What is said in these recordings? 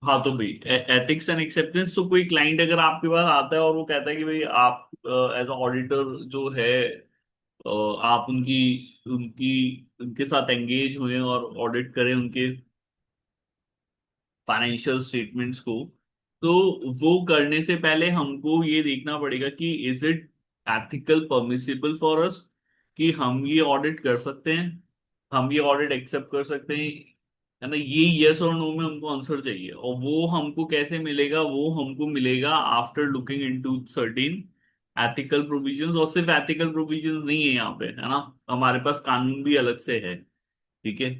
हाँ तो भाई, एथिक्स एंड एक्सेप्टेंस तो कोई क्लाइंट अगर आपके पास आता है और वो कहता है कि भाई आप एज अ ऑडिटर जो है, आप उनकी उनकी उनके साथ एंगेज हुए और ऑडिट करें उनके फाइनेंशियल स्टेटमेंट्स को, तो वो करने से पहले हमको ये देखना पड़ेगा कि is it ethical permissible for us, कि हम ये ऑडिट कर सकते हैं, हम ये ऑडिट एक्सेप्ट कर सकते हैं, है ना। ये यस और नो में हमको आंसर चाहिए, और वो हमको कैसे मिलेगा, वो हमको मिलेगा after looking into certain ethical provisions. और सिर्फ एथिकल प्रोविजंस नहीं है यहाँ पे, है ना, हमारे पास कानून भी अलग से है। ठीक है,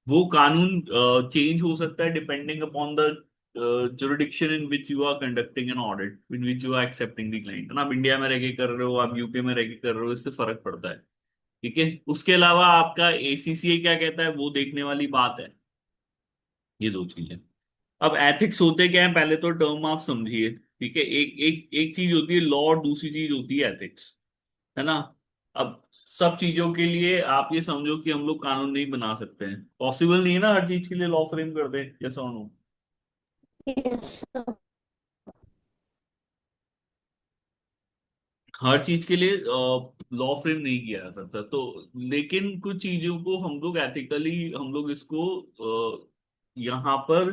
वो कानून चेंज हो सकता है depending upon the jurisdiction in which you are conducting an audit, in which you are accepting the client, है ना। आप इंडिया में रह के कर रहे हो, आप यूके में रह के कर रहे हो, इससे फर्क पड़ता है। ठीक है, उसके अलावा आपका एसीसीए क्या कहता है वो देखने वाली बात है। ये दो चीजें। अब एथिक्स होते क्या है, पहले तो टर्म आप समझिए। ठीक है, एक एक एक चीज होती है लॉ और दूसरी चीज होती है एथिक्स, है ना। अब सब चीजों के लिए आप ये समझो कि हम लोग कानून नहीं बना सकते हैं, पॉसिबल नहीं है ना हर चीज के लिए लॉ फ्रेम कर दे, जैसा नो। Yes sir. हर चीज के लिए लॉ फ्रेम नहीं किया जा सकता तो, लेकिन कुछ चीजों को हम लोग एथिकली, हम लोग इसको यहाँ पर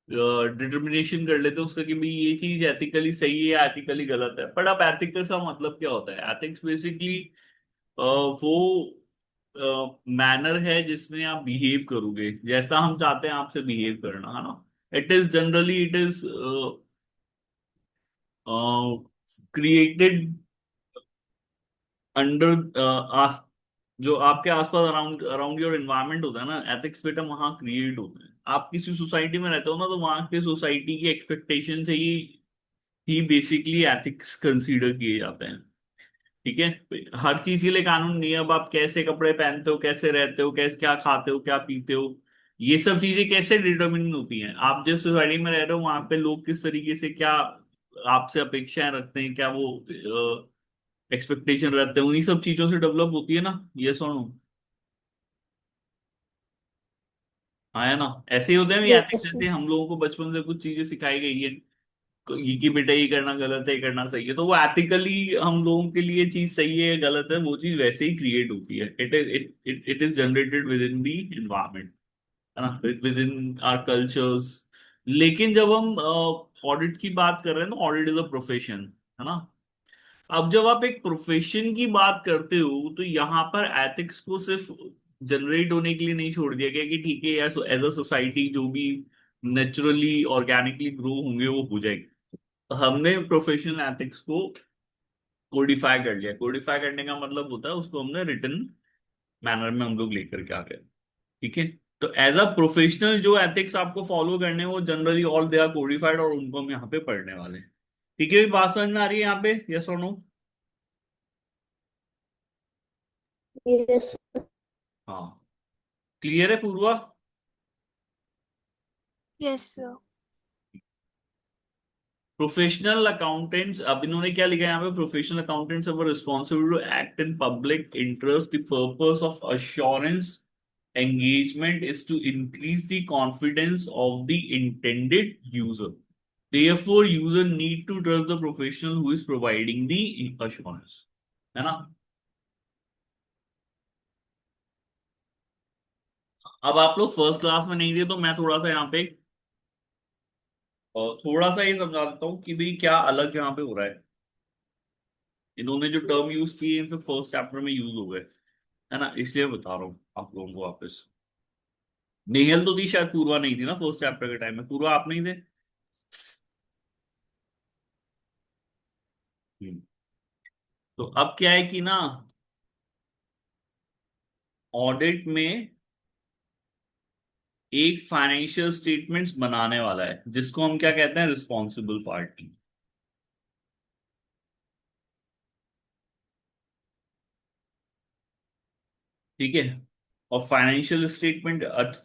डिटर्मिनेशन कर लेते हैं उसका कि भाई ये चीज एथिकली सही है या एथिकली गलत है। बट अब एथिक्स का मतलब क्या होता है? एथिक्स बेसिकली वो मैनर है जिसमें आप बिहेव करोगे जैसा हम चाहते हैं आपसे बिहेव करना, है ना। It is generally, it is created under us जो आपके आसपास अराउंड अराउंड योर एनवायरनमेंट होता है ना, एथिक्स बेटा वहां क्रिएट होते हैं। आप किसी सोसाइटी में रहते हो ना, तो वहां के सोसाइटी की एक्सपेक्टेशन से ही बेसिकली एथिक्स कंसीडर किए जाते हैं। ठीक है, हर चीज के लिए कानून नहीं है। अब आप कैसे कपड़े पहनते हो, कैसे रहते हो, कैसे क्या खाते हो, क्या पीते हो, ये सब चीजें कैसे डिटरमिन होती हैं? आप जिस सोसाइटी में रह रहे हो वहां पे लोग किस तरीके से क्या आपसे अपेक्षाएं रखते हैं, क्या वो एक्सपेक्टेशन रहते हैं, उन्हीं सब चीजों से डेवलप होती है ना। ये सुनो, हाँ है ना। ऐसे ही होते हैं एथिक्स, यस जैसे सर। हम लोगों को बचपन से कुछ चीजें सिखाई गई है ये कि बेटा ये करना गलत है, ये करना सही है, तो वो एथिकली हम लोगों के लिए चीज सही है गलत है वो चीज वैसे ही क्रिएट होती है। It is generated with in the environment, है ना, विद इन आवर कल्चर्स। लेकिन जब हम ऑडिट की बात कर रहे हैं, तो ऑडिट इज अ प्रोफेशन, है ना। अब जब आप एक प्रोफेशन की बात करते हो, तो यहाँ पर एथिक्स को सिर्फ जनरेट होने के लिए नहीं छोड़ दिया गया कि ठीक है यार एज अ सोसाइटी जो भी नेचुरली ऑर्गेनिकली ग्रो होंगे वो हो जाएंगे। हमने प्रोफेशनल एथिक्स को कोडिफाई कर लिया। कोडिफाई करने का मतलब होता है उसको हमने रिटन मैनर में हम लोग लेकर के आ गए। ठीक है, तो एज अ प्रोफेशनल जो एथिक्स आपको फॉलो करने हैं वो generally all they are codified, और उनको हम यहाँ पे पढ़ने वाले हैं। ठीक है, बात समझ में आ रही है यहाँ पे, यस और नो? यस। हाँ, क्लियर है Purva? Yes sir. Professional accountants, अब इन्होंने क्या लिखा है यहाँ पे, professional accountants are responsible to act in public interest, the purpose of assurance engagement is to increase the confidence of the intended user. Therefore, user need to trust the professional who is providing the assurance, है ना। अब आप लोग first class में नहीं थे, तो मैं थोड़ा सा यहाँ पे थोड़ा सा ये समझा देता हूँ कि भाई क्या अलग यहाँ पे हो रहा है। इन्होंने जो टर्म यूज किए इनसे फर्स्ट चैप्टर में यूज हो गए, है ना, इसलिए बता रहा हूँ आप लोगों को वापस। नेहल तो थी शायद, पूर्वा नहीं थी ना फर्स्ट चैप्टर के टाइम में, पूर्वा आप नहीं थे? हम्म। तो अब क्या है कि ना, ऑडिट में एक फाइनेंशियल स्टेटमेंट्स बनाने वाला है जिसको हम क्या कहते हैं, रिस्पॉन्सिबल पार्टी। ठीक है, और financial statement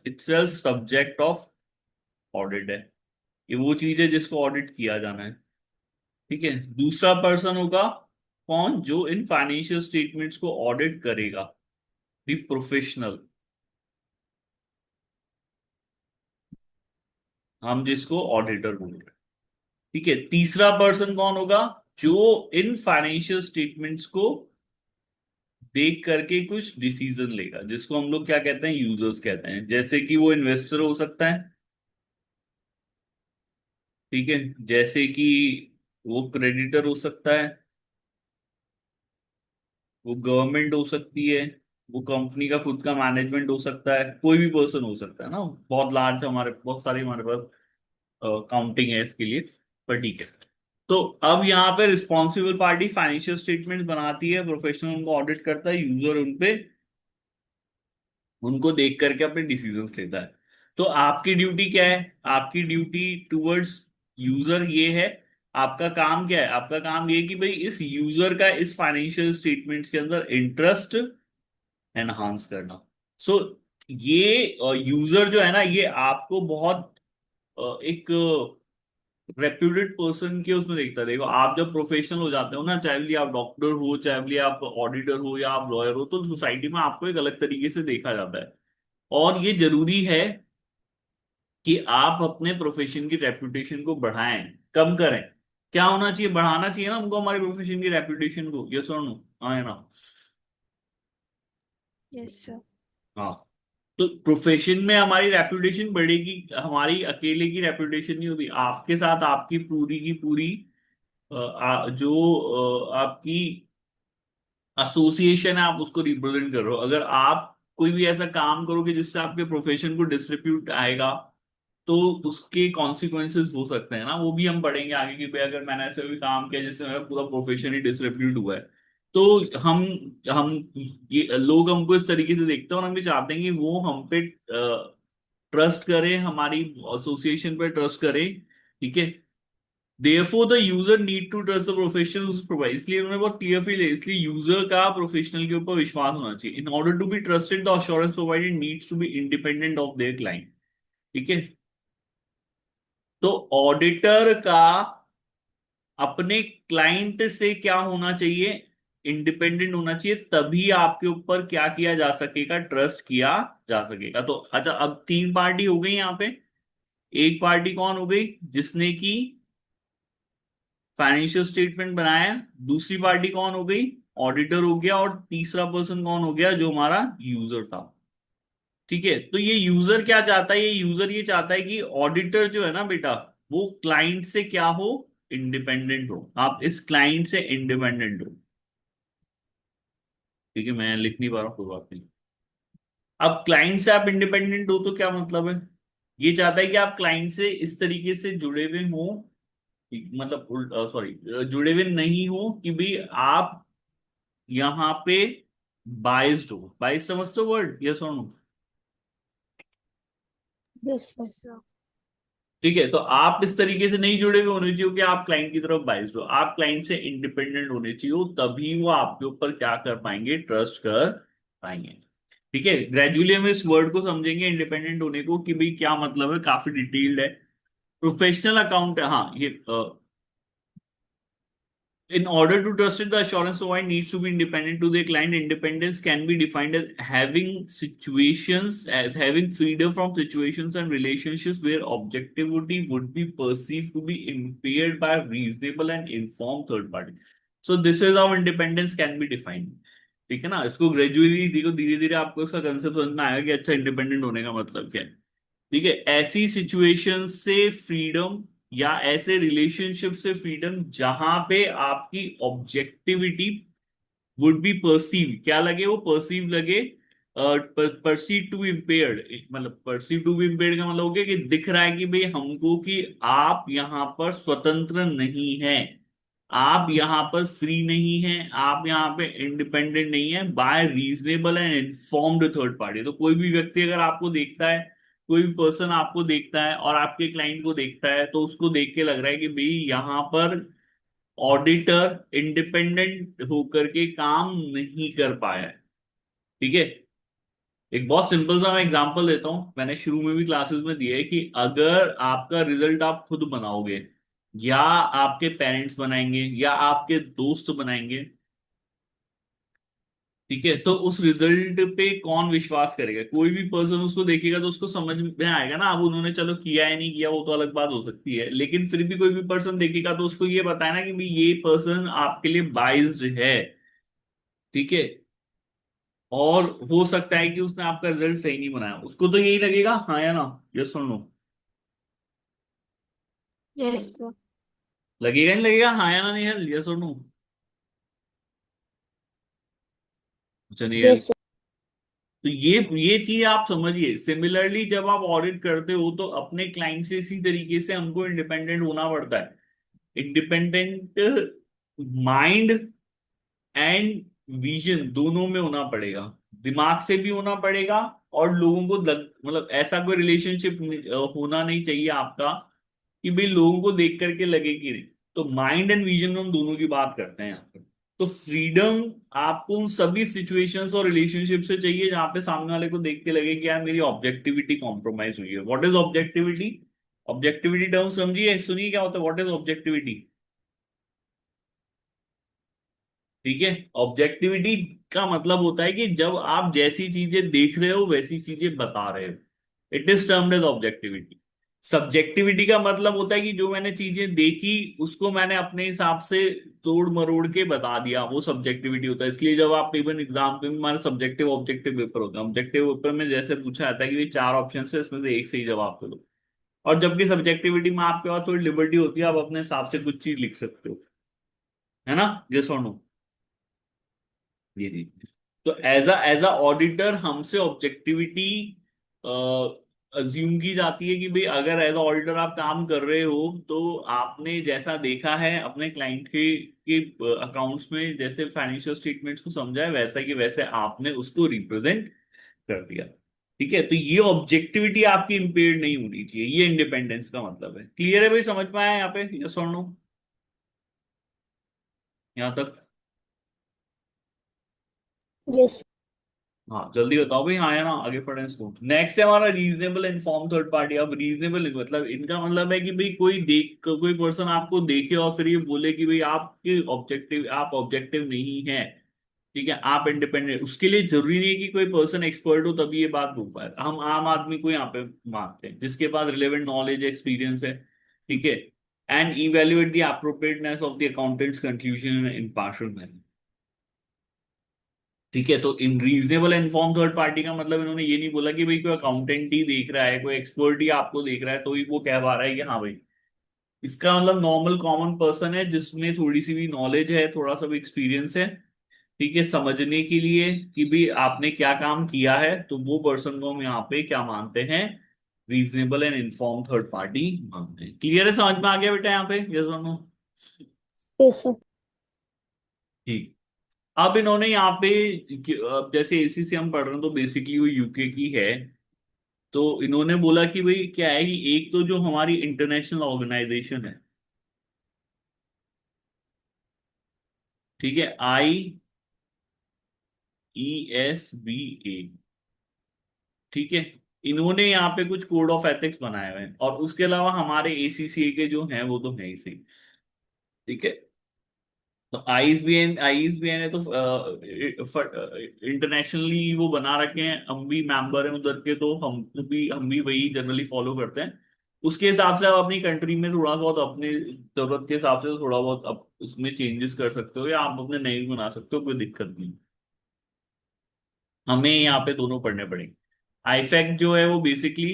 itself subject of audit है। ये वो चीज है जिसको ऑडिट किया जाना है। ठीक है, दूसरा पर्सन होगा कौन, जो इन फाइनेंशियल स्टेटमेंट्स को ऑडिट करेगा, द प्रोफेशनल। हम जिसको ऑडिटर बोल रहे हैं। ठीक है, तीसरा पर्सन कौन होगा? जो इन फाइनेंशियल स्टेटमेंट्स को देख करके कुछ डिसीजन लेगा, जिसको हम लोग क्या कहते हैं, यूजर्स कहते हैं। जैसे कि वो इन्वेस्टर हो सकता है, ठीक है, जैसे कि वो क्रेडिटर हो सकता है, वो गवर्नमेंट हो सकती है, वो कंपनी का खुद का मैनेजमेंट हो सकता है, कोई भी पर्सन हो सकता है ना। बहुत लार्ज, हमारे बहुत सारी हमारे पास काउंटिंग है इसके लिए, पर ठीक है। तो अब यहाँ पे रिस्पॉन्सिबल पार्टी फाइनेंशियल स्टेटमेंट बनाती है, प्रोफेशनल उनको ऑडिट करता है, यूजर उनपे उनको देख करके अपने डिसीजंस लेता है। तो आपकी ड्यूटी क्या है? आपकी ड्यूटी टुवर्ड्स यूजर ये है, आपका काम क्या है? आपका काम ये है कि भाई इस यूजर का इस फाइनेंशियल स्टेटमेंट्स के अंदर इंटरेस्ट एनहांस करना। सो ये यूजर जो है ना, ये आपको बहुत एक रेप्यूटेड पर्सन के उसमें देखता है। देखो, आप जब प्रोफेशनल हो जाते हो ना, चाहे भी आप डॉक्टर हो, चाहे भी आप ऑडिटर हो, या आप लॉयर हो, तो सोसाइटी में आपको एक अलग तरीके से देखा जाता है। और ये जरूरी है कि आप अपने प्रोफेशन की रेपुटेशन को बढ़ाएं, कम करें। क्या होना चाहिए? बढ़ाना चाहिए ना हमको, हमारी प्रोफेशन की रेपुटेशन को। यस और नो? हाँ है ना? Yes, sir. हाँ। तो प्रोफेशन में हमारी रेपुटेशन बढ़ेगी, हमारी अकेले की रेपुटेशन नहीं होती, आपके साथ आपकी पूरी की पूरी जो आपकी एसोसिएशन है, आप उसको रिप्रेजेंट कर रहे हो। अगर आप कोई भी ऐसा काम करोगे जिससे आपके प्रोफेशन को डिसरिप्यूट आएगा, तो उसके कॉन्सिक्वेंसेस हो सकते हैं ना, वो भी हम पढ़ेंगे आगे की पे। अगर मैंने ऐसे भी काम किया जिससे मेरा पूरा प्रोफेशन ही डिसरिप्यूट हुआ है, तो हम ये लोग हमको इस तरीके से देखते हैं, और हम भी चाहते हैं कि वो हम पे ट्रस्ट करें, हमारी एसोसिएशन पे ट्रस्ट करें। ठीक है, Therefore, the user need to trust the professional who's provide। इसलिए उन्होंने बहुत क्लियर फील है, इसलिए यूजर का प्रोफेशनल के ऊपर विश्वास होना चाहिए। In order to be trusted, the assurance provided needs to be independent of their client. ठीक है, तो ऑडिटर का अपने क्लाइंट से क्या होना चाहिए? इंडिपेंडेंट होना चाहिए, तभी आपके ऊपर क्या किया जा सकेगा? ट्रस्ट किया जा सकेगा। तो अच्छा, अब तीन पार्टी हो गई यहाँ पे। एक पार्टी कौन हो गई? जिसने की फाइनेंशियल स्टेटमेंट बनाया। दूसरी पार्टी कौन हो गई? ऑडिटर हो गया। और तीसरा पर्सन कौन हो गया? जो हमारा यूजर था। ठीक है, तो ये यूजर क्या चाहता है? ये यूजर ये चाहता है कि ऑडिटर जो है ना बेटा, वो क्लाइंट से क्या हो? इंडिपेंडेंट हो। आप इस क्लाइंट से इंडिपेंडेंट हो। ठीक है, मैं लिख नहीं पा रहा हूं, कोई बात नहीं। अब क्लाइंट से आप इंडिपेंडेंट हो तो क्या मतलब है? ये चाहता है कि आप क्लाइंट से इस तरीके से जुड़े हुए हो, मतलब सॉरी, जुड़े हुए नहीं हो कि भाई आप यहाँ पे बाइस्ड हो। बाइस समझते हो वर्ड? यस और नो? Yes, sir. So, ठीक है, तो आप इस तरीके से नहीं जुड़े हुए होने चाहिए कि आप क्लाइंट की तरफ बाइस्ड हो। आप क्लाइंट से इंडिपेंडेंट होने चाहिए, तभी वो आपके ऊपर क्या कर पाएंगे? ट्रस्ट कर पाएंगे। ठीक है, ग्रेजुअली हम इस वर्ड को समझेंगे, इंडिपेंडेंट होने को, कि भाई क्या मतलब है, काफी डिटेल्ड है। प्रोफेशनल अकाउंट, हाँ ये in order to trust it, the assurance provider needs to be independent to the client. Independence can be defined as having freedom from situations and relationships where objectivity would be perceived to be impaired by a reasonable and informed third party. So this is how independence can be defined. ठीक है ना? इसको gradually देखो, धीरे धीरे आपको इसका concept समझ में आएगा कि अच्छा इंडिपेंडेंट होने का मतलब क्या है। ठीक है, ऐसी सिचुएशन से फ्रीडम, या ऐसे रिलेशनशिप से फ्रीडम जहां पे आपकी ऑब्जेक्टिविटी वुड बी परसीव, क्या लगे? वो परसीव लगे, परसीव टू इम्पेयर्ड। मतलब परसीव टू बी इम्पेयर्ड का मतलब हो गया कि दिख रहा है कि भाई हमको कि आप यहां पर स्वतंत्र नहीं हैं, आप यहां पर फ्री नहीं हैं, आप यहां पे इंडिपेंडेंट नहीं है by reasonable and informed third party. तो कोई भी व्यक्ति अगर आपको देखता है, कोई भी पर्सन आपको देखता है और आपके क्लाइंट को देखता है, तो उसको देख के लग रहा है कि भाई यहाँ पर ऑडिटर इंडिपेंडेंट होकर के काम नहीं कर पाया है। ठीक है, एक बहुत सिंपल सा मैं एग्जांपल देता हूं, मैंने शुरू में भी क्लासेस में दिया है कि अगर आपका रिजल्ट आप खुद बनाओगे, या आपके पेरेंट्स बनाएंगे, या आपके दोस्त बनाएंगे, ठीक है, तो उस रिजल्ट पे कौन विश्वास करेगा? कोई भी पर्सन उसको देखेगा तो उसको समझ में आएगा ना। अब उन्होंने चलो किया है नहीं किया वो तो अलग बात हो सकती है, लेकिन फिर भी कोई भी पर्सन देखेगा तो उसको ये बताए ना कि भाई ये पर्सन आपके लिए बाइज्ड है। ठीक है, और हो सकता है कि उसने आपका रिजल्ट सही नहीं बनाया, उसको तो यही लगेगा, हाँ या ना, ये सुन लो। Yes sir. लगेगा नहीं लगेगा, हाँ या ना, नहीं है, ये सुन लो। चलिए, यस सर। तो ये चीज आप समझिए। सिमिलरली जब आप ऑडिट करते हो तो अपने क्लाइंट से इसी तरीके से हमको इंडिपेंडेंट होना पड़ता है। इंडिपेंडेंट माइंड एंड विजन दोनों में होना पड़ेगा। दिमाग से भी होना पड़ेगा, और लोगों को मतलब ऐसा कोई रिलेशनशिप होना नहीं चाहिए आपका कि भाई लोगों को देख करके लगे कि नहीं। तो माइंड एंड विजन हम दोनों की बात करते हैं यहाँ पे। तो फ्रीडम आपको उन सभी सिचुएशंस और रिलेशनशिप से चाहिए जहां पे सामने वाले को देख के लगे कि यार मेरी ऑब्जेक्टिविटी कॉम्प्रोमाइज हुई है। What is objectivity? Objectivity term समझिए, सुनिए क्या होता है व्हाट इज ऑब्जेक्टिविटी। ठीक है, ऑब्जेक्टिविटी का मतलब होता है कि जब आप जैसी चीजें देख रहे हो वैसी चीजें बता रहे हो, it is termed as objectivity. Subjectivity का मतलब होता है कि जो मैंने चीजें देखी उसको मैंने अपने हिसाब से तोड़ मरोड़ के बता दिया, वो सब्जेक्टिविटी होता है। इसलिए जब आप इवन एग्जाम पे भी, हमारे सब्जेक्टिव ऑब्जेक्टिव पेपर होता है, ऑब्जेक्टिव पेपर में जैसे पूछा जाता है कि ये चार ऑप्शन है इसमें से एक सही जवाब दो। और जबकि सब्जेक्टिविटी में आपके पास थोड़ी लिबर्टी होती है, आप अपने हिसाब से कुछ चीज लिख सकते हो, है ना, जैसे नो। जी जी। तो एज अ ऑडिटर हमसे ऑब्जेक्टिविटी अज्यूम की जाती है कि भाई अगर एज अ ऑडिटर आप काम कर रहे हो तो आपने जैसा देखा है अपने क्लाइंट के अकाउंट्स में, जैसे फाइनेंशियल स्टेटमेंट्स को समझा है वैसा कि वैसे आपने उसको रिप्रेजेंट कर दिया। ठीक है, तो ये ऑब्जेक्टिविटी आपकी इंपेयर्ड नहीं होनी चाहिए, ये इंडिपेंडेंस का मतलब है। क्लियर है भाई, समझ में आया यहाँ पे, यस और नो, यहाँ तक? यस। हाँ जल्दी बताओ भाई, हाँ या ना, आगे पढ़े इसको। नेक्स्ट है हमारा रीजनेबल इन्फॉर्म थर्ड पार्टी। अब रीजनेबल मतलब इनका मतलब है कि भाई कोई पर्सन आपको देखे और फिर ये बोले कि भाई आप ऑब्जेक्टिव नहीं है। ठीक है, आप इंडिपेंडेंट, उसके लिए जरूरी नहीं है कि कोई पर्सन एक्सपर्ट हो तभी ये बात बोल पाए। हम आम आदमी को यहाँ पे मानते हैं जिसके पास रिलेवेंट नॉलेज एक्सपीरियंस है। ठीक है, and evaluate the appropriateness of the accountants conclusion in impartial manner. ठीक है, तो इन रीजनेबल इन्फॉर्म थर्ड पार्टी का मतलब इन्होंने ये नहीं बोला कि भाई कोई अकाउंटेंट ही देख रहा है, कोई एक्सपर्ट ही आपको देख रहा है तो ही वो कह पा रहा है कि हाँ भाई। इसका मतलब नॉर्मल कॉमन पर्सन है जिसमें थोड़ी सी भी नॉलेज है, थोड़ा सा भी एक्सपीरियंस है, ठीक है, समझने के लिए कि भाई आपने क्या काम किया है, तो वो पर्सन को हम यहाँ पे क्या मानते हैं? Reasonable and inform third party मानते हैं। क्लियर है, समझ में आ गया बेटा यहाँ पे, यस और नो? Yes sir. ठीक। अब इन्होंने यहाँ पे अब जैसे एसीसी हम पढ़ रहे हैं तो बेसिकली वो यूके की है। तो इन्होंने बोला कि भाई क्या है कि एक तो जो हमारी इंटरनेशनल ऑर्गेनाइजेशन है, ठीक है, IESBA, ठीक है, इन्होंने यहाँ पे कुछ कोड ऑफ एथिक्स बनाए हुए हैं, और उसके अलावा हमारे ACCA के जो हैं वो तो है ही सही। ठीक है, तो आईएसबीएन ने तो इंटरनेशनली वो बना रखे हैं, हम भी मेंबर हैं उधर के, तो हम भी वही जनरली फॉलो करते हैं। उसके हिसाब से आप अपनी कंट्री में थोड़ा बहुत अपने जरूरत के हिसाब से थोड़ा बहुत आप उसमें चेंजेस कर सकते हो, या आप अपने नए भी बना सकते हो, कोई दिक्कत नहीं। हमें यहाँ पे दोनों पढ़ने पड़ेंगे। आईफैक्ट जो है वो बेसिकली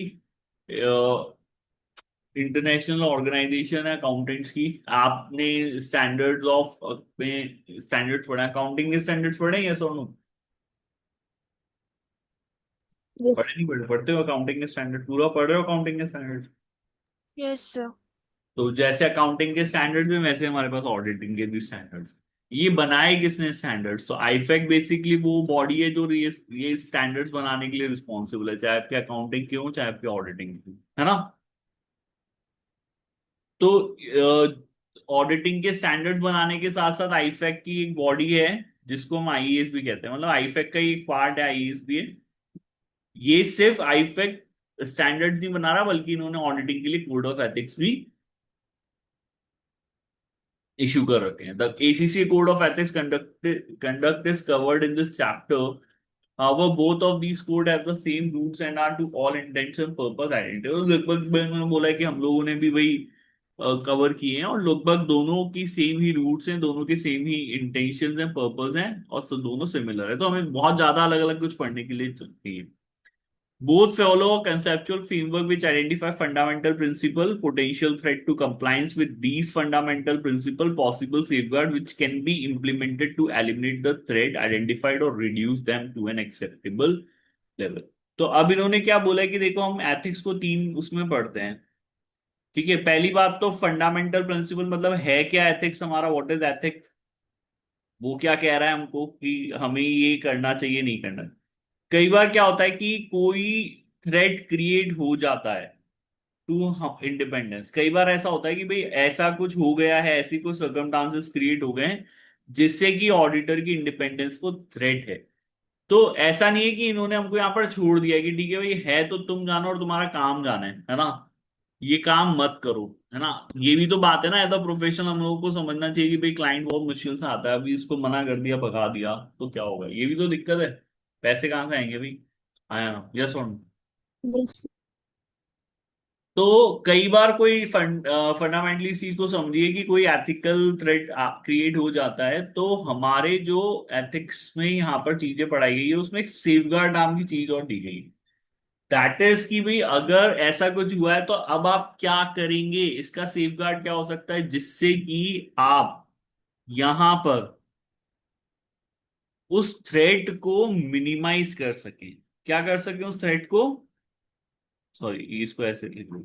इंटरनेशनल ऑर्गेनाइजेशन है अकाउंटेंट्स की। आपने स्टैंडर्ड्स ऑफ में स्टैंडर्ड्स पढ़े, अकाउंटिंग के स्टैंडर्ड्स पढ़े, यस और नो? यस। पढ़े नहीं पढ़े? पढ़ते हो अकाउंटिंग के स्टैंडर्ड, पूरा पढ़ रहे हो अकाउंटिंग के स्टैंडर्ड्स? Yes sir. तो जैसे अकाउंटिंग के स्टैंडर्ड में वैसे हमारे पास ऑडिटिंग के भी स्टैंडर्ड्स। ये बनाए किसने स्टैंडर्ड्स? तो आईफैक्ट बेसिकली वो बॉडी है जो ये स्टैंडर्ड्स बनाने के लिए रिस्पॉन्सिबल है, चाहे आपके अकाउंटिंग के हो चाहे आपके ऑडिटिंग के हो, है ना। तो ऑडिटिंग के स्टैंडर्ड्स बनाने के साथ साथ आईफैक्ट की एक बॉडी है जिसको हम आईएएस भी कहते हैं, मतलब आईफैक्ट का ही एक पार्ट है आईएएस भी है। ये सिर्फ आईफैक्ट स्टैंडर्ड्स नहीं बना रहा बल्कि इन्होंने ऑडिटिंग के लिए कोड ऑफ एथिक्स भी इशू कर रखे हैं। The ACC code of ethics conduct is covered in this chapter. However, both of these code have the same roots and are to all intents and purpose identical। और लगभग मैंने बोला है कि हम लोगों ने भी वही कवर किए हैं, और लगभग दोनों की सेम ही रूट्स हैं, दोनों के same he intentions and purpose हैं, और दोनों सिमिलर है, तो हमें बहुत ज्यादा अलग अलग कुछ पढ़ने के लिए चाहिए। Both follow a conceptual framework which identify fundamental principle, potential threat to compliance with these fundamental principle, possible safeguard which can be implemented to eliminate the threat identified or reduce them to an acceptable level। तो अब इन्होंने क्या बोला है कि देखो हम ethics को तीन उसमें पढ़ते हैं। ठीक है, पहली बात तो फंडामेंटल प्रिंसिपल मतलब है क्या एथिक्स हमारा, व्हाट इज एथिक्स, वो क्या कह रहा है हमको कि हमें ये करना चाहिए नहीं करना। कई बार क्या होता है कि कोई थ्रेट क्रिएट हो जाता है टू इंडिपेंडेंस। कई बार ऐसा होता है कि भाई ऐसा कुछ हो गया है, ऐसी कुछ सर्कमस्टांसेस क्रिएट हो गए हैं जिससे कि ऑडिटर की इंडिपेंडेंस को थ्रेट है। तो ऐसा नहीं है कि इन्होंने हमको यहाँ पर छोड़ दिया कि ठीक है भाई है तो तुम जानो और तुम्हारा काम जाना है ना, ये काम मत करो, है ना। ये भी तो बात है ना, एज अ प्रोफेशनल हम लोगों को समझना चाहिए कि भाई क्लाइंट बहुत मुश्किल से आता है, अभी इसको मना कर दिया भगा दिया तो क्या होगा, ये भी तो दिक्कत है। पैसे कहाँ से आएंगे भाई, आया ना, यस और नो। Yes, तो कई बार कोई फंडामेंटली इस चीज को समझिए कि कोई एथिकल थ्रेट क्रिएट हो जाता है, तो हमारे जो एथिक्स में यहाँ पर चीजें पढ़ाई गई है उसमें एक सेफगार्ड नाम की चीज और दी गई। दैट इज कि भाई अगर ऐसा कुछ हुआ है तो अब आप क्या करेंगे, इसका सेफगार्ड क्या हो सकता है जिससे कि आप यहां पर उस थ्रेट को मिनिमाइज कर सकें। क्या कर सकें उस थ्रेट को, सॉरी इसको ऐसे लिख लो।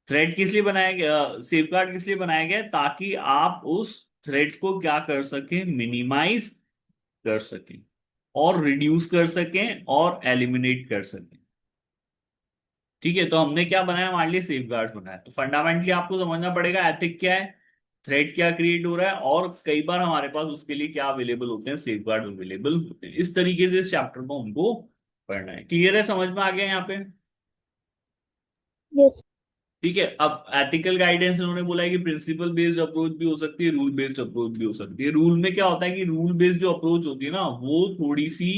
थ्रेड किस लिए बनाया गया, सेफगार्ड किस लिए बनाया गया है? ताकि आप उस थ्रेड को क्या कर सकें, मिनिमाइज कर सकें, और रिड्यूस कर सकें, और एलिमिनेट कर सकें। ठीक है, तो हमने क्या बनाया, हमारे लिए सेफगार्ड बनाया। तो फंडामेंटली आपको समझना पड़ेगा एथिक क्या है, थ्रेड क्या क्रिएट हो रहा है, और कई बार हमारे पास उसके लिए क्या अवेलेबल होते हैं, सेफगार्ड अवेलेबल होते हैं। इस तरीके से इस चैप्टर को हमको पढ़ना है। क्लियर है, समझ में आ गया यहाँ पे। yes, ठीक है, अब एथिकल गाइडेंस उन्होंने बोला है कि प्रिंसिपल बेस्ड अप्रोच भी हो सकती है, रूल बेस्ड अप्रोच भी हो सकती है। रूल में क्या होता है कि रूल बेस्ड जो अप्रोच होती है ना वो थोड़ी सी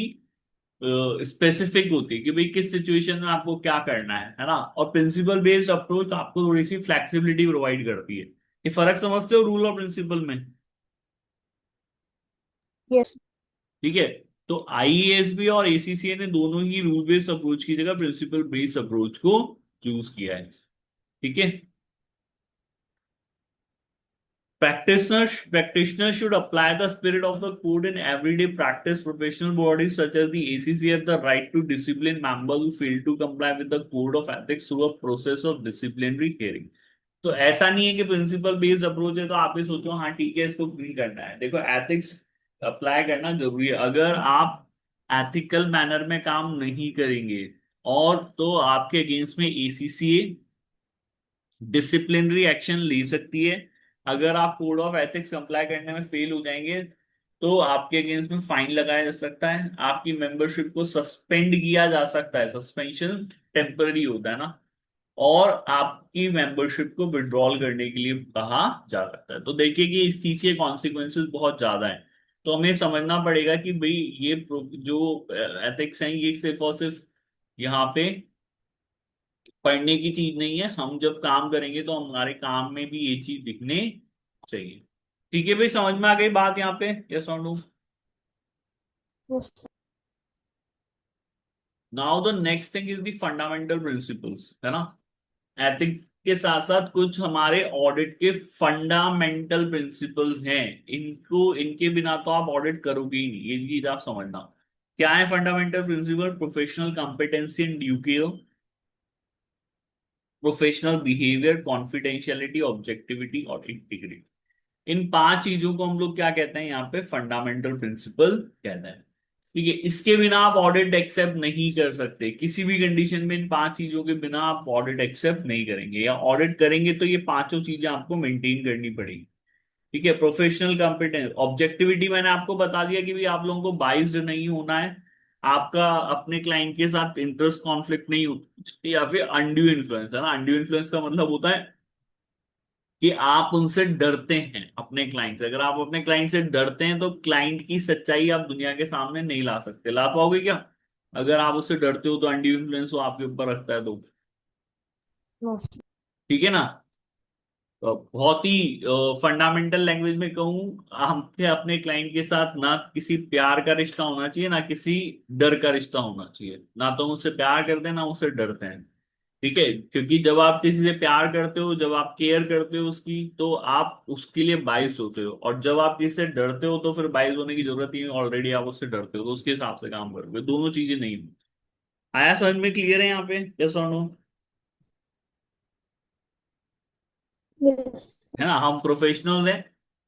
स्पेसिफिक होती है कि भाई किस सिचुएशन में आपको क्या करना है ना। और प्रिंसिपल बेस्ड अप्रोच आपको थोड़ी सी फ्लेक्सिबिलिटी प्रोवाइड करती है। ये फर्क समझते हो रूल और प्रिंसिपल में? yes, ठीक है, तो आईएएसबी और एसीसीए ने दोनों ही रूल बेस्ड अप्रोच की जगह प्रिंसिपल बेस्ड अप्रोच को चूज किया है। ठीक है, practitioners should apply the spirit of the code in everyday practice. Professional bodies such as the ACC have the right to discipline members who fail to comply with the code of ethics through a process of disciplinary hearing। तो ऐसा नहीं है कि principle based approach है तो आप ये सोचो हाँ ठीक है इसको नहीं करना है। देखो एथिक्स अप्लाई करना जरूरी है। अगर आप एथिकल मैनर में काम नहीं करेंगे और तो आपके अगेंस्ट में एसीसीए डिसिप्लिनरी एक्शन ले सकती है। अगर आप कोड ऑफ एथिक्स कंप्लाई करने में फेल हो जाएंगे तो आपके अगेंस्ट में फाइन लगाया जा सकता है, आपकी मेंबरशिप को सस्पेंड किया जा सकता है, सस्पेंशन टेम्पररी होता है ना, और आपकी मेंबरशिप को विड्रॉल करने के लिए कहा जा सकता है। तो देखिए कि इस चीज के कॉन्सिक्वेंसेस बहुत ज्यादा हैं। तो हमें समझना पड़ेगा कि भाई ये जो एथिक्स हैं ये सिर्फ और सिर्फ यहाँ पे पढ़ने की चीज नहीं है, हम जब काम करेंगे तो हमारे काम में भी ये चीज दिखने चाहिए। ठीक है भाई, समझ में आ गई बात यहाँ पे, यस और no? yes, now the next thing is the fundamental principles, है ना। एथिक के साथ साथ कुछ हमारे ऑडिट के फंडामेंटल प्रिंसिपल्स हैं। इनको इनके बिना तो आप ऑडिट करोगे ही नहीं, ये चीज आप समझना। क्या है fundamental principle? Professional competency and due care, professional behaviour, confidentiality, objectivity और इंटीग्रिटी। इन पांच चीजों को हम लोग क्या कहते हैं यहाँ पे, फंडामेंटल प्रिंसिपल कहते हैं। ठीक है, इसके बिना आप ऑडिट एक्सेप्ट नहीं कर सकते किसी भी कंडीशन में। इन पांच चीजों के बिना आप ऑडिट एक्सेप्ट नहीं करेंगे, या ऑडिट करेंगे तो ये पांचों चीजें आपको मेंटेन करनी पड़ेगी। ठीक है, प्रोफेशनल कॉम्पिटेंस, ऑब्जेक्टिविटी मैंने आपको बता दिया कि भाई आप लोगों को बाइस्ड नहीं होना है, आपका अपने क्लाइंट के साथ इंटरेस्ट कॉन्फ्लिक्ट नहीं हो, या फिर अनड्यू इन्फ्लुएंस, है ना। अनड्यू इन्फ्लुएंस का मतलब होता है कि आप उनसे डरते हैं, अपने क्लाइंट से। अगर आप अपने क्लाइंट से डरते हैं तो क्लाइंट की सच्चाई आप दुनिया के सामने नहीं ला सकते। ला पाओगे क्या? अगर आप उससे डरते हो तो अनड्यू इन्फ्लुएंस वो आपके ऊपर रखता है तो। Yes. ठीक है ना? तो बहुत ही फंडामेंटल लैंग्वेज में कहूँ, हमके अपने क्लाइंट के साथ ना किसी प्यार का रिश्ता होना चाहिए, ना किसी डर का रिश्ता होना चाहिए। ना तो हम उससे प्यार करते हैं, ना उससे डरते हैं। ठीक है? क्योंकि जब आप किसी से प्यार करते हो, जब आप केयर करते हो उसकी, तो आप उसके लिए बाइस होते हो। और जब आप किसी से डरते हो तो फिर बाइस होने की जरूरत नहीं है, ऑलरेडी आप उससे डरते हो, तो उसके हिसाब से काम करोगे। दोनों चीजें नहीं। आया समझ में? क्लियर है यहाँ पे? यस और नो? Yes. है ना? हम प्रोफेशनल हैं,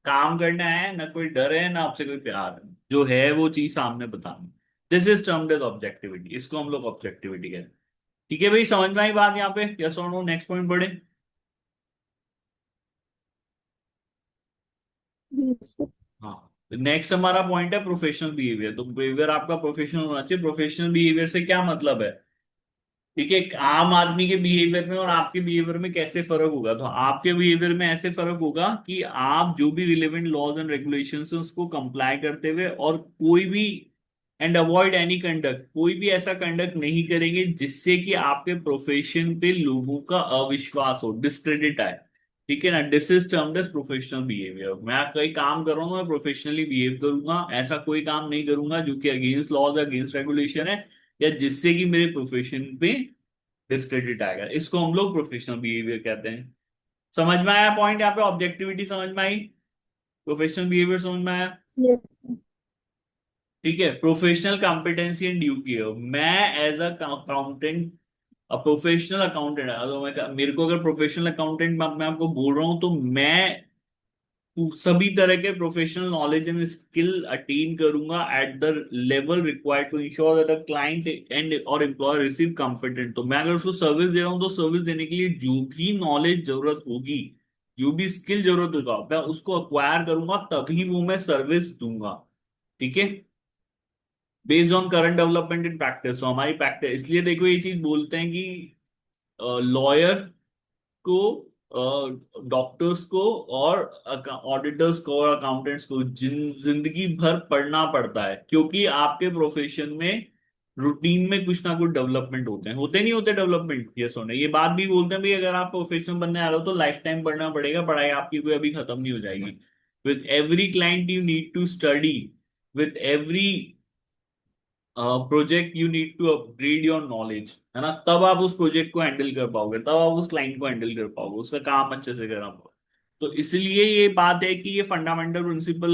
काम करना है, ना कोई डर है ना आपसे कोई प्यार है। जो है वो चीज सामने बतानी। This is termed as objectivity. इसको हम लोग ऑब्जेक्टिविटी कहते हैं। ठीक है भाई, समझ में आई बात यहाँ पे? यस और नो? नेक्स्ट पॉइंट बढ़े। Yes. हाँ, नेक्स्ट हमारा पॉइंट है प्रोफेशनल बिहेवियर। तो बिहेवियर आपका प्रोफेशनल होना चाहिए। प्रोफेशनल बिहेवियर से क्या मतलब है? ठीक है, एक आम आदमी के बिहेवियर में और आपके बिहेवियर में कैसे फर्क होगा? तो आपके बिहेवियर में ऐसे फर्क होगा कि आप जो भी रिलेवेंट लॉज एंड रेगुलेशंस है उसको कंप्लाई करते हुए, और कोई भी एंड अवॉइड एनी कंडक्ट, कोई भी ऐसा कंडक्ट नहीं करेंगे जिससे कि आपके प्रोफेशन पे लोगों का अविश्वास हो, डिस्क्रेडिट आए। ठीक है ना? This is termed as professional behaviour. मैं कोई काम कर रहा हूँ, मैं प्रोफेशनली बिहेव करूंगा। ऐसा कोई काम नहीं करूंगा जो कि अगेंस्ट लॉज, अगेंस्ट रेगुलेशन है, या जिससे कि मेरे प्रोफेशन पे डिस्क्रेडिट आएगा। इसको हम लोग प्रोफेशनल बिहेवियर कहते हैं। समझ में आया पॉइंट यहाँ पे? ऑब्जेक्टिविटी समझ में आई? प्रोफेशनल बिहेवियर समझ में आया? Yes. ठीक है। प्रोफेशनल कॉम्पिटेंसी एंड ड्यूटी है। मैं एज अकाउंटेंट, प्रोफेशनल अकाउंटेंट है, तो मेरे को अगर प्रोफेशनल अकाउंटेंट मैं आपको बोल रहा हूं, तो मैं सभी तरह के professional knowledge and skill attain करूंगा at the level required to ensure that a client and और एम्प्लॉयर रिसीव कॉम्पिटेंट। तो मैं अगर उसको सर्विस दे रहा हूं, तो सर्विस देने के लिए जो भी नॉलेज जरूरत होगी, जो भी स्किल जरूरत होगा, मैं उसको अक्वायर करूंगा, तभी वो मैं सर्विस दूंगा। ठीक है? Based on current development in practice. तो हमारी प्रैक्टिस, इसलिए देखो ये चीज बोलते हैं कि लॉयर को, डॉक्टर्स को, और ऑडिटर्स को, और अकाउंटेंट्स को जिंदगी भर पढ़ना पड़ता है, क्योंकि आपके प्रोफेशन में रूटीन में कुछ ना कुछ डेवलपमेंट होते हैं। होते नहीं होते डेवलपमेंट? ये सुने, ये बात भी बोलते हैं भाई, अगर आप प्रोफेशनल बनने आ रहे हो तो लाइफ टाइम पढ़ना पड़ेगा। पढ़ाई आपकी कोई अभी खत्म नहीं हो जाएगी। With every client you need to study, with every project you need to upgrade your knowledge. है ना? तब आप उस प्रोजेक्ट को हैंडल कर पाओगे, तब आप उस क्लाइंट को हैंडल कर पाओगे, उसका काम अच्छे से कर पाओगे। तो इसलिए ये बात है कि ये fundamental principle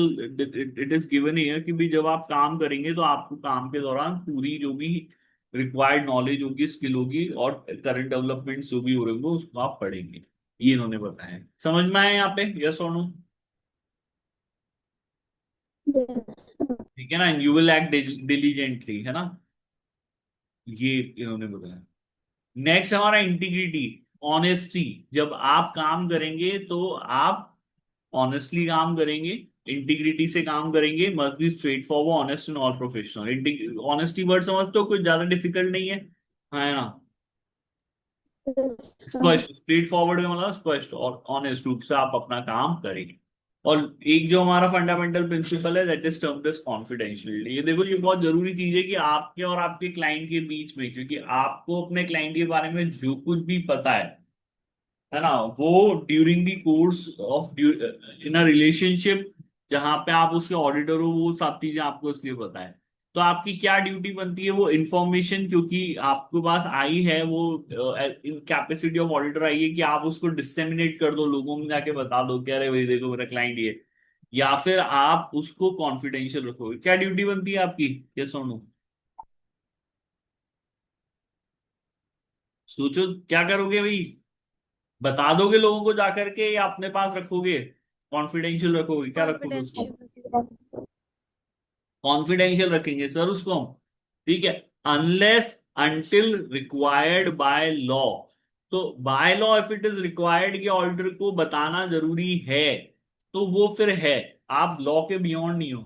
it is given here कि भी जब आप काम करेंगे तो आपको काम के दौरान पूरी जो भी रिक्वायर्ड नॉलेज होगी, स्किल होगी, और करंट डेवलपमेंट जो भी हो रहे होंगे उसको आप पढ़ेंगे। ये इन्होंने बताया है। समझ में आया यहाँ पे? यस और नो? Yes. ठीक है ना? यू विल एक्ट डिलीजेंटली, है ना? ये इन्होंने बताया। नेक्स्ट हमारा इंटीग्रिटी, ऑनेस्टी। जब आप काम करेंगे तो आप ऑनेस्टली काम करेंगे, इंटीग्रिटी से काम करेंगे। Must be straight forward, honest in all professional. Honesty word समझते हो? कुछ ज्यादा डिफिकल्ट नहीं है ना? Yes. स्पष्ट, स्ट्रेट फॉरवर्ड का मतलब स्पष्ट और ऑनेस्ट रूप से आप अपना काम करेंगे। और एक जो हमारा फंडामेंटल प्रिंसिपल है, that is termed as confidentiality. ये देखो, ये बहुत जरूरी चीज है कि आपके और आपके क्लाइंट के बीच में, क्योंकि आपको अपने क्लाइंट के बारे में जो कुछ भी पता है ना, वो during the course of in a relationship, जहां पे आप उसके ऑडिटर हो, वो सब चीजें आपको इसलिए पता है। तो आपकी क्या ड्यूटी बनती है? वो इंफॉर्मेशन, क्योंकि आपके पास आई है वो, in capacity of auditor I है, कि आप उसको डिसेमिनेट कर दो, लोगों में जाके बता दो कि अरे भाई देखो मेरा क्लाइंट ये। या फिर आप उसको कॉन्फिडेंशियल रखोगे? क्या ड्यूटी बनती है आपकी? ये सुनो, सोचो क्या करोगे भाई? बता दोगे लोगों को जाकर के, या अपने पास रखोगे? कॉन्फिडेंशियल रखोगे? क्या रखोगे उसको? Confidential. कॉन्फिडेंशियल रखेंगे सर उसको हम। ठीक है? Unless until required by law. तो by law if it is required कि ऑडिटर को बताना जरूरी है, तो वो फिर है। आप लॉ के बियॉन्ड नहीं हो।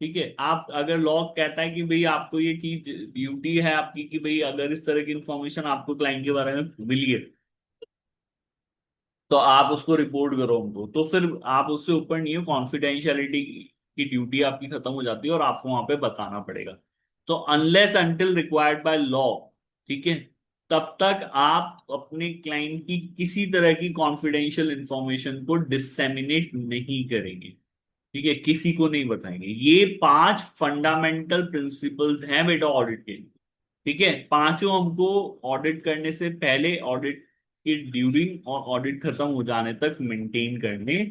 ठीक है? आप अगर लॉ कहता है कि भाई आपको ये चीज ड्यूटी है आपकी, कि भाई अगर इस तरह की इंफॉर्मेशन आपको क्लाइंट के बारे में मिली है, तो आप उसको रिपोर्ट करो हमको, तो फिर आप उससे ऊपर नहीं हो, कॉन्फिडेंशियलिटी की ड्यूटी आपकी खत्म हो जाती है और आपको वहां पे बताना पड़ेगा। तो unless until required by law, ठीक है, तब तक आप अपने क्लाइंट की किसी तरह की कॉन्फिडेंशियल इंफॉर्मेशन को डिसेमिनेट नहीं करेंगे। ठीक है, किसी को नहीं बताएंगे। ये 5 फंडामेंटल प्रिंसिपल्स हैं बेटा ऑडिट के। ठीक है, पांचों हमको ऑडिट करने से पहले, ऑडिट के ड्यूरिंग और ऑडिट खत्म हो जाने तक मेंटेन करने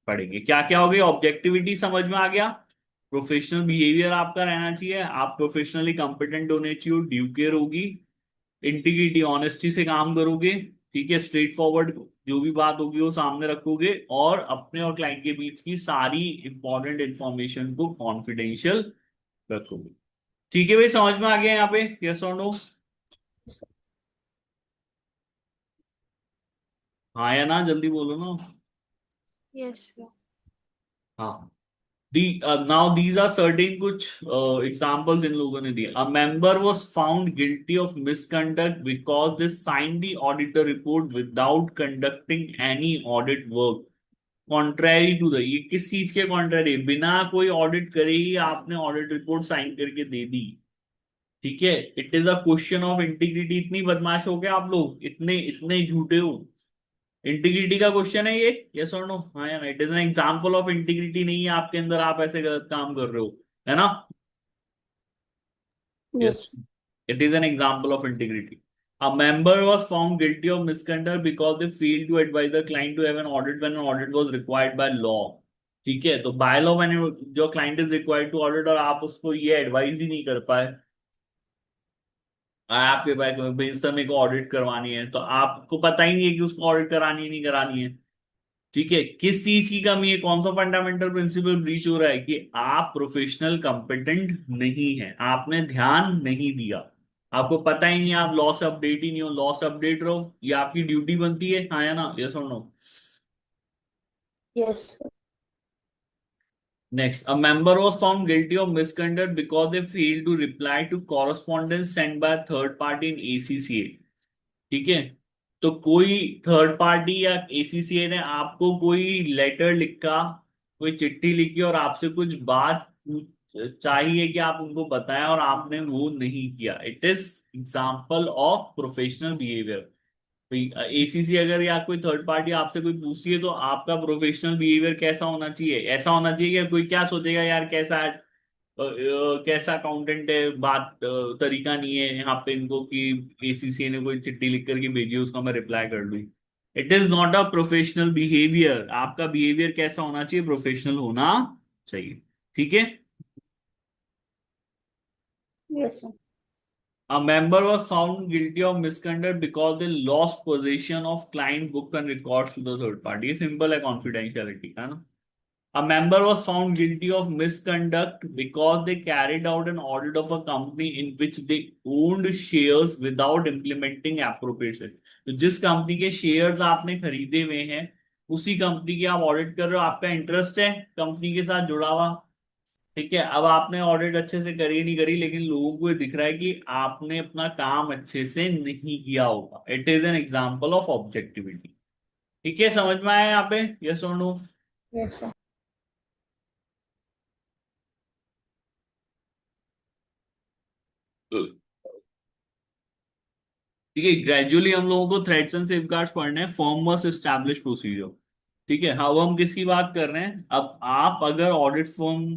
पड़ेंगे। क्या क्या हो गया? ऑब्जेक्टिविटी समझ में आ गया, प्रोफेशनल बिहेवियर आपका रहना चाहिए, आप प्रोफेशनली कंपिटेंट होने चाहिए, ड्यू केयर होगी, इंटीग्रिटी ऑनेस्टी से काम करोगे, ठीक है, स्ट्रेट फॉरवर्ड जो भी बात होगी वो सामने रखोगे, और अपने और क्लाइंट के बीच की सारी इंपॉर्टेंट इंफॉर्मेशन को कॉन्फिडेंशियल रखोगे। ठीक है भाई, समझ में आ गया यहाँ पे? यस और नो? हाँ या ना, जल्दी बोलो ना। Yes, sir. हाँ। The now these are certain कुछ एग्जांपल्स इन लोगों ने दिए। A member was found guilty of misconduct because they sign the auditor report without conducting any audit work contrary to the, ये किस चीज के कॉन्ट्रैरी? बिना कोई ऑडिट करे ही आपने ऑडिट रिपोर्ट साइन करके दे दी। ठीक है, it is a question of integrity. इतनी बदमाश हो गए आप लोग, इतने इतने झूठे हो। इंटीग्रिटी का क्वेश्चन है ये, यस और नो? हाँ या ना? It is an example of integrity नहीं है आपके अंदर, आप ऐसे गलत काम कर रहे हो, है ना? Yes, Yes. It is an example of integrity. A member was found guilty of misconduct because they failed to advise the client to have an audit when an audit was required by law। ठीक है, तो by law मैंने, जो client is required to audit और आप उसको ये advice ही नहीं कर पाए, आपके पास भाई इस समय को ऑडिट करवानी है, तो आपको पता ही नहीं है कि उसको ऑडिट करानी है नहीं करानी है। ठीक है, किस चीज की कमी है? कौन सा फंडामेंटल प्रिंसिपल ब्रीच हो रहा है? कि आप प्रोफेशनल कंपिटेंट नहीं है, आपने ध्यान नहीं दिया, आपको पता ही नहीं, आप लॉ से अपडेट ही नहीं हो। लॉ से अपडेट रहो, ये आपकी ड्यूटी बनती है, हाँ या ना? यस और no? Yes, sir. Next, a member was found guilty of misconduct because they failed to reply to correspondence sent by a third party in ACCA। ठीक है, तो कोई थर्ड पार्टी या एसीसीए ने आपको कोई लेटर लिखा, कोई चिट्ठी लिखी और आपसे कुछ बात चाहिए कि आप उनको बताएं और आपने वो नहीं किया, it is example of professional behaviour. ACC अगर या कोई थर्ड पार्टी आपसे कोई पूछती है तो आपका प्रोफेशनल बिहेवियर कैसा होना चाहिए? ऐसा होना चाहिए कि कोई क्या सोचेगा, यार कैसा कैसा अकाउंटेंट है, बात तरीका नहीं है यहाँ पे इनको कि एसीसी ने कोई चिट्ठी लिख करके भेजी उसका मैं रिप्लाई कर लूँ। It is not a professional behaviour. आपका बिहेवियर कैसा होना चाहिए? प्रोफेशनल होना चाहिए। ठीक है। Yes, sir. A member was found guilty of misconduct because they lost possession of client book and records to the third party। ये सिंपल है, कॉन्फिडेंशियलिटी है ना? A member was found guilty of misconduct because they carried out an audit of a company in which they owned shares without implementing appropriate steps। तो जिस company के shares आपने खरीदे हुए हैं, उसी कंपनी की आप ऑडिट कर रहे हो, आपका इंटरेस्ट है कंपनी के साथ जुड़ा हुआ। ठीक है, अब आपने ऑडिट अच्छे से करी नहीं करी, लेकिन लोगों को ये दिख रहा है कि आपने अपना काम अच्छे से नहीं किया होगा। It is an example of objectivity. ठीक है, समझ में आया यहाँ पे? यस और नो? Yes, sir. ठीक है, ग्रेजुअली हम लोगों को थ्रेड्स एंड सेफगार्ड्स पढ़ने हैं, फर्म मस्ट एस्टैब्लिश प्रोसीजर। ठीक है, हाँ, अब हम किसकी बात कर रहे हैं? अब आप अगर ऑडिट फर्म,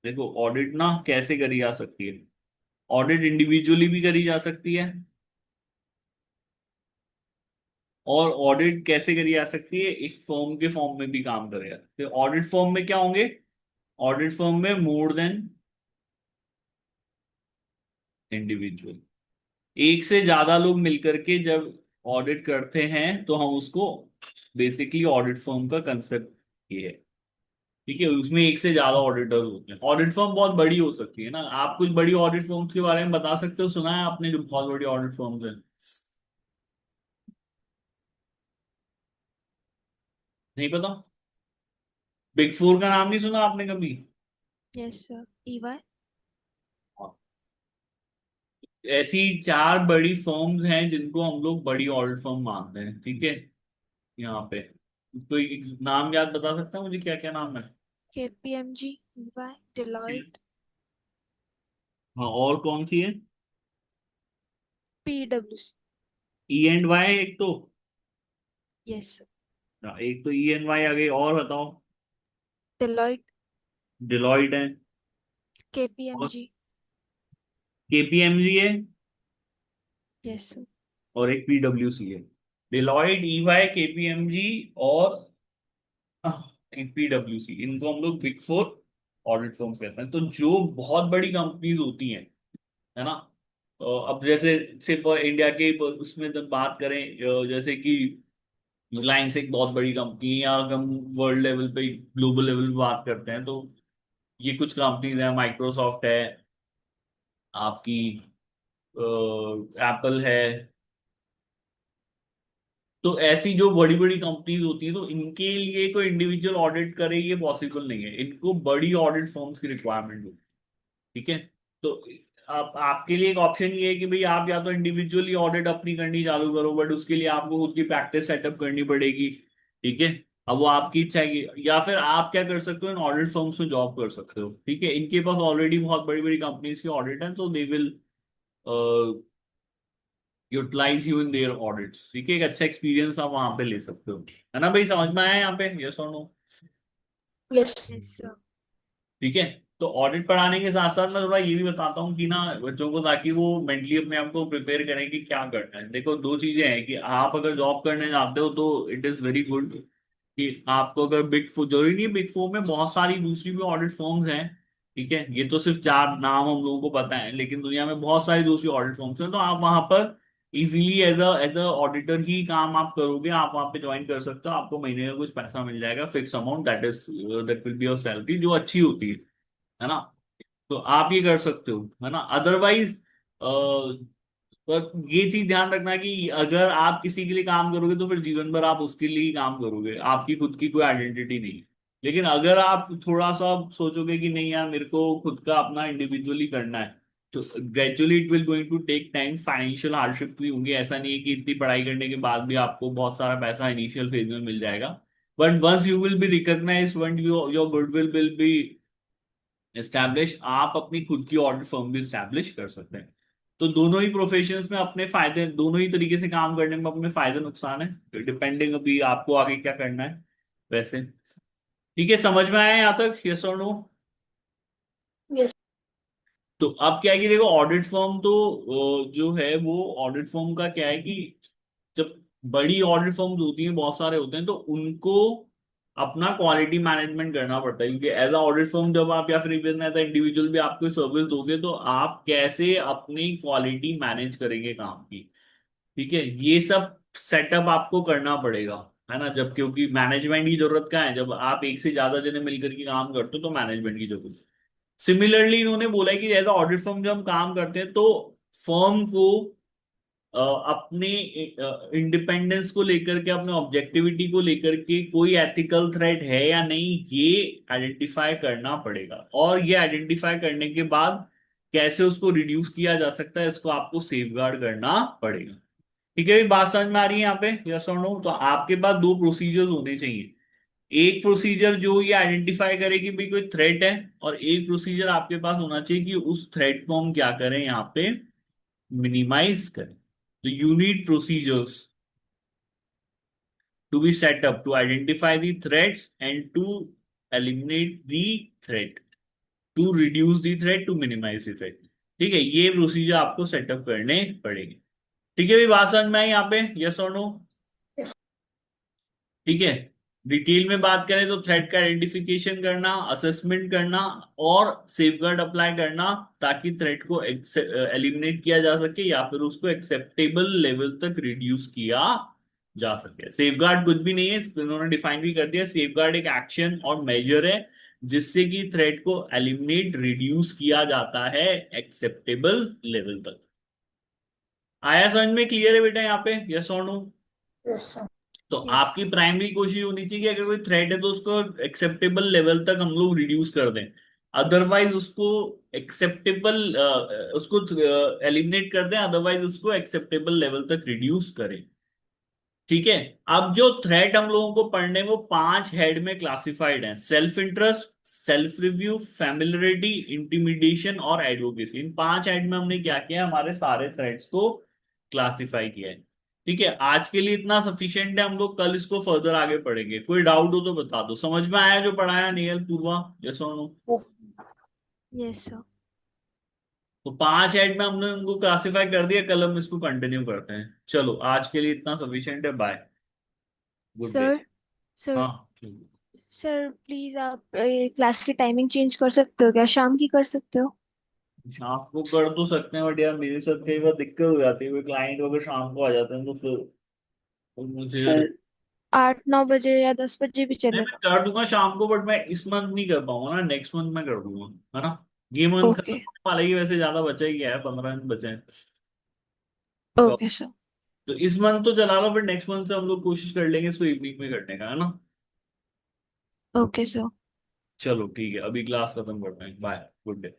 देखो ऑडिट ना कैसे करी जा सकती है? ऑडिट इंडिविजुअली भी करी जा सकती है, और ऑडिट कैसे करी जा सकती है? एक फर्म के फॉर्म में भी काम करेगा। तो ऑडिट फर्म में क्या होंगे? ऑडिट फर्म में मोर देन इंडिविजुअल, एक से ज्यादा लोग मिलकर के जब ऑडिट करते हैं तो हम उसको, बेसिकली ऑडिट फर्म का कंसेप्ट ये है। ठीक है, उसमें एक से ज्यादा ऑडिटर्स होते हैं। ऑडिट फर्म बहुत बड़ी हो सकती है ना। आप कुछ बड़ी ऑडिट फर्म्स के बारे में बता सकते हो? सुना है आपने जो बहुत बड़ी ऑडिट फर्म्स हैं? नहीं पता? बिग फोर का नाम नहीं सुना आपने कभी? Yes, sir. EY. ऐसी 4 बड़ी फर्म्स हैं जिनको हम लोग बड़ी ऑडिट फर्म मानते हैं। ठीक है, यहाँ पे कोई नाम याद बता सकता है मुझे, क्या क्या नाम है? KPMG, EY, Deloitte, हाँ, और कौन सी है? PwC. E&Y एक तो। Yes, sir. हाँ, एक तो E&Y आ गई, और बताओ। Deloitte, डिलॉइट है। और KPMG. KPMG है। Yes, sir. और एक PwC है। डिलॉइट, EY, KPMG और PwC, इनको हम लोग बिग फोर ऑडिट फर्म्स कहते हैं। तो जो बहुत बड़ी कंपनीज होती हैं, है ना, अब जैसे सिर्फ इंडिया के उसमें जब बात करें, जैसे कि रिलायंस एक बहुत बड़ी कंपनी है, या अगर हम वर्ल्ड लेवल पे ग्लोबल लेवल पे बात करते हैं, तो ये कुछ कंपनीज हैं, माइक्रोसॉफ्ट है आपकी, एप्पल है। तो ऐसी जो बड़ी बड़ी कंपनीज होती है, तो इनके लिए कोई इंडिविजुअल ऑडिट करे ये पॉसिबल नहीं है, इनको बड़ी ऑडिट फर्म्स की रिक्वायरमेंट होती है। ठीक है। तो आप आपके लिए एक ऑप्शन ये है कि भाई आप या तो इंडिविजुअली ऑडिट अपनी करनी चालू करो, बट उसके लिए आपको खुद की प्रैक्टिस सेटअप करनी पड़ेगी। ठीक है। अब वो आपकी इच्छा है या फिर आप क्या कर सकते हो, इन ऑडिट फर्म्स में जॉब कर सकते हो। ठीक है, इनके पास ऑलरेडी बहुत बड़ी बड़ी कंपनीज की ऑडिट है, तो they will utilize you in their audits. ठीक है, एक अच्छा एक्सपीरियंस आप वहां पे ले सकते हो। है ना भाई, समझ में आया यहाँ पे, यस और नो? Yes. Yes, sir. ठीक है। तो ऑडिट पढ़ाने के साथ साथ मैं थोड़ा ये भी बताता हूँ कि ना बच्चों को, ताकि वो मेंटली अपने आप को प्रिपेयर करें कि क्या करना है। देखो, दो चीजें हैं कि आप अगर जॉब करने जाते हो तो इट इज वेरी गुड कि आपको, अगर बिग फोर, जरूरी नहीं बिग फोर में बहुत सारी दूसरी भी ऑडिट फर्म्स हैं। ठीक है, ये तो सिर्फ चार नाम हम लोगों को पता है, लेकिन दुनिया में बहुत सारी दूसरी ऑडिट फर्म्स हैं, तो आप वहां पर इजीली एज अ ऑडिटर ही काम आप करोगे, आप वहां पे ज्वाइन कर सकते हो, आपको महीने का कुछ पैसा मिल जाएगा, fix amount, that will be your salary, जो अच्छी होती है ना। तो आप ये कर सकते हो, है ना। अदरवाइज पर ये चीज ध्यान रखना कि अगर आप किसी के लिए काम करोगे तो फिर जीवन भर आप उसके लिए ही काम करोगे, आपकी खुद की कोई आइडेंटिटी नहीं। लेकिन अगर आप थोड़ा सा सोचोगे कि नहीं यार, मेरे को खुद का अपना इंडिविजुअली करना है, तो gradually it will going to take time, financial hardship भी होंगी। ऐसा नहीं है कि इतनी पढ़ाई करने के बाद भी आपको बहुत सारा पैसा इनिशियल फेज में मिल जाएगा, but once you will be recognise, one your goodwill will be establish, आप अपनी खुद की ऑडिट फर्म भी स्टैब्लिश कर सकते हैं। तो दोनों ही प्रोफेशंस में अपने फायदे, दोनों ही तरीके से काम करने में अपने फायदे नुकसान है, डिपेंडिंग अभी आपको आगे क्या करना है वैसे। ठीक है, समझ में आया यहाँ तक, यस और नो? Yes. तो अब क्या है कि देखो, ऑडिट फर्म तो जो है वो, ऑडिट फर्म का क्या है कि जब बड़ी ऑडिट फर्म्स होती हैं, बहुत सारे होते हैं, तो उनको अपना क्वालिटी मैनेजमेंट करना पड़ता है, क्योंकि एज अ ऑडिट फर्म जब आप, या फिर इवन एज अ इंडिविजुअल भी आपको सर्विस दोगे, तो आप कैसे अपनी क्वालिटी मैनेज करेंगे काम की। ठीक है, ये सब सेटअप आपको करना पड़ेगा, है ना। जब, क्योंकि मैनेजमेंट की जरूरत क्या है, जब आप एक से ज्यादा जने मिलकर के काम करते हो तो मैनेजमेंट की जरूरत है। सिमिलरली इन्होंने बोला है कि एज अ ऑडिट फर्म जब हम काम करते हैं, तो फर्म को अपने इंडिपेंडेंस को लेकर के, अपने ऑब्जेक्टिविटी को लेकर के कोई एथिकल थ्रेट है या नहीं, ये आइडेंटिफाई करना पड़ेगा। और ये आइडेंटिफाई करने के बाद कैसे उसको रिड्यूस किया जा सकता है, इसको आपको सेफगार्ड करना पड़ेगा। ठीक है, ये बात समझ में आ रही है यहाँ पे, यस और नो? तो आपके पास दो प्रोसीजर्स होने चाहिए। एक प्रोसीजर जो ये आइडेंटिफाई करे कि भाई कोई थ्रेट है, और एक प्रोसीजर आपके पास होना चाहिए कि उस थ्रेट को हम क्या करें, यहाँ पे मिनिमाइज करें। तो you need procedures to be set up to identify the threats and to eliminate the threat, to reduce the threat, to minimize the threat। ठीक है, ये प्रोसीजर आपको सेटअप करने पड़ेंगे। ठीक है, भी बात समझ में आई यहाँ पे, यस और नो? Yes. ठीक है। डिटेल में बात करें तो थ्रेट का आइडेंटिफिकेशन करना, असेसमेंट करना और सेफगार्ड अप्लाई करना, ताकि थ्रेट को एलिमिनेट किया जा सके या फिर उसको एक्सेप्टेबल लेवल तक रिड्यूस किया जा सके। सेफगार्ड कुछ भी नहीं है, इन्होंने डिफाइन भी कर दिया, सेफगार्ड एक एक्शन और मेजर है जिससे कि थ्रेट को एलिमिनेट, रिड्यूस किया जाता है एक्सेप्टेबल लेवल तक। आया समझ में, क्लियर है बेटा यहाँ पे, यस और नो? Yes, sir. तो Yes. आपकी प्राइमरी कोशिश होनी चाहिए कि अगर कोई थ्रेट है तो उसको एक्सेप्टेबल लेवल तक हम लोग रिड्यूस कर दें, अदरवाइज उसको एक्सेप्टेबल, उसको एलिमिनेट कर दें, अदरवाइज उसको एक्सेप्टेबल लेवल तक रिड्यूस करें। ठीक है। अब जो थ्रेट हम लोगों को पढ़ने हैं, वो 5 हेड में क्लासिफाइड हैं: self interest, self review, familiarity, intimidation और एडवोकेसी। इन 5 हेड में हमने क्या किया, हमारे सारे थ्रेट्स को क्लासिफाई किया है। ठीक है, आज के लिए इतना सफिशिएंट है, हम लोग कल इसको फर्दर आगे पढ़ेंगे। कोई डाउट हो तो बता दो। समझ में आया जो पढ़ाया नियल, पूर्वा? यस और नो? यस। Yes sir. तो 5 हेड में हमने उनको क्लासिफाई कर दिया, कल हम इसको कंटिन्यू करते हैं। चलो आज के लिए इतना सफिशिएंट है, bye, good day. Sir sir हाँ ठीक है। सर प्लीज आप क्लास की टाइमिंग चेंज कर सकते हो क्या, शाम की कर सकते हो? शाम को कर तो सकते हैं, बट यार मेरे साथ कई बार दिक्कत हो जाती है, कोई क्लाइंट वगैरह शाम को आ जाते हैं, तो मुझे सर 8-9 बजे या 10 बजे भी नहीं, मैं चलेगा। कर दूंगा शाम को, बट मैं इस मंथ नहीं कर पाऊंगा ना, नेक्स्ट मंथ में कर दूंगा, है ना। ये मंथ खत्म ओके। होने वाला ही, वैसे ज्यादा बचा ही गया है, 15 दिन बचे हैं। तो, ओके सर। तो इस मंथ तो चला लो, फिर नेक्स्ट मंथ से हम लोग कोशिश कर लेंगे इसको इवनिंग में करने का, है ना। Okay sir. चलो ठीक है, अभी क्लास खत्म करते हैं, बाय, गुड डे।